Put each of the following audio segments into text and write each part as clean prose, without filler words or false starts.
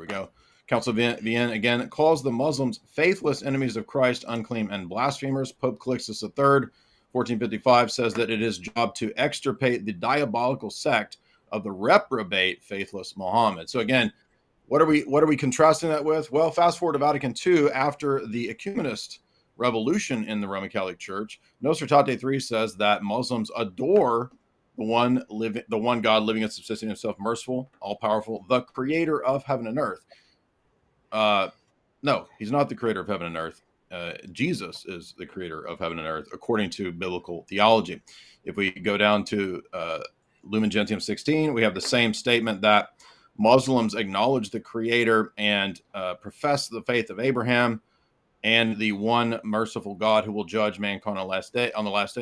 we go. Council of Vienna, again, calls the Muslims faithless enemies of Christ, unclean, and blasphemers. Pope Calixtus III, 1455, says that it is his job to extirpate the diabolical sect of the reprobate faithless Muhammad. So again, what are we contrasting that with? Well, fast forward to Vatican II, after the ecumenist revolution in the Roman Catholic Church, Nostra Aetate III says that Muslims adore the one God living and subsisting himself, merciful, all-powerful, the creator of heaven and earth. No, he's not the creator of heaven and earth. Jesus is the creator of heaven and earth, according to biblical theology. If we go down to Lumen Gentium 16, we have the same statement that Muslims acknowledge the creator and profess the faith of Abraham and the one merciful God who will judge mankind on the last day.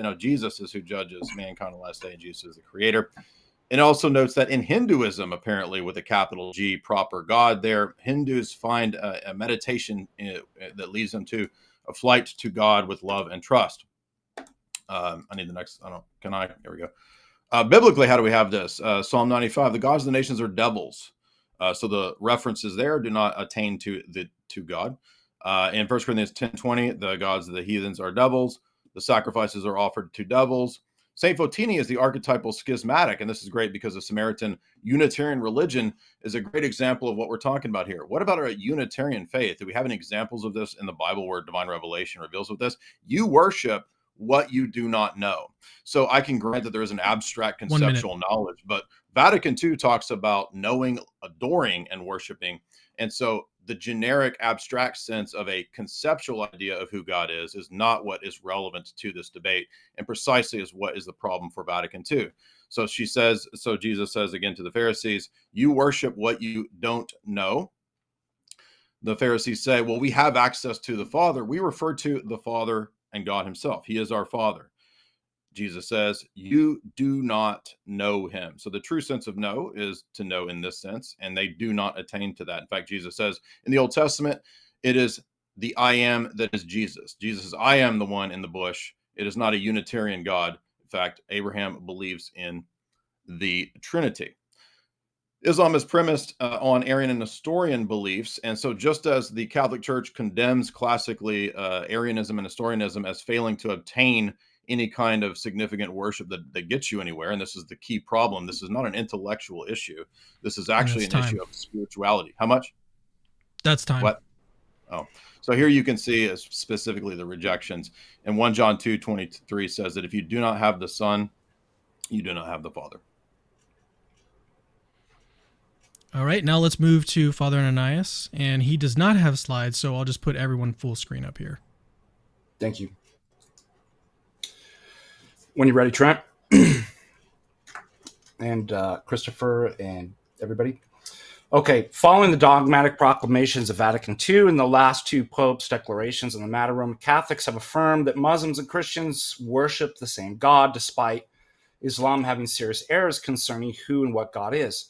Now, Jesus is who judges mankind on the last day, and Jesus is the creator. It also notes that in Hinduism, apparently with a capital G, proper God there, Hindus find a meditation that leads them to a flight to God with love and trust. I need the next. Can I? Here we go. Biblically, how do we have this? Psalm 95, the gods of the nations are devils. So the references there do not attain to God. In 1 Corinthians 10:20, the gods of the heathens are devils. The sacrifices are offered to devils. Saint Fotini is the archetypal schismatic, and this is great because the Samaritan Unitarian religion is a great example of what we're talking about here. What about a Unitarian faith? Do we have any examples of this in the Bible where divine revelation reveals with this? You worship what you do not know. So I can grant that there is an abstract conceptual knowledge, but Vatican II talks about knowing, adoring, and worshiping. And so the generic abstract sense of a conceptual idea of who God is not what is relevant to this debate, and precisely is what is the problem for Vatican II. So Jesus says again to the Pharisees, you worship what you don't know. The Pharisees say, well, we have access to the Father. We refer to the Father and God himself. He is our Father. Jesus says, you do not know him. So the true sense of know is to know in this sense, and they do not attain to that. In fact, Jesus says in the Old Testament, it is the I am that is Jesus. Jesus says, I am the one in the bush. It is not a Unitarian God. In fact, Abraham believes in the Trinity. Islam is premised on Arian and Nestorian beliefs. And so just as the Catholic Church condemns classically Arianism and Nestorianism as failing to obtain any kind of significant worship that gets you anywhere, and this is the key problem, this is not an intellectual issue. This is actually an issue of spirituality. How much? That's time. What? Oh, so here you can see specifically the rejections. And 1 John 2:23 says that if you do not have the Son, you do not have the Father. All right, now let's move to Father Ananias, and he does not have slides, so I'll just put everyone full screen up here. Thank you. When you're ready, Trent, and Christopher, and everybody. Okay, following the dogmatic proclamations of Vatican II and the last two popes' declarations on the matter, Roman Catholics have affirmed that Muslims and Christians worship the same God, despite Islam having serious errors concerning who and what God is.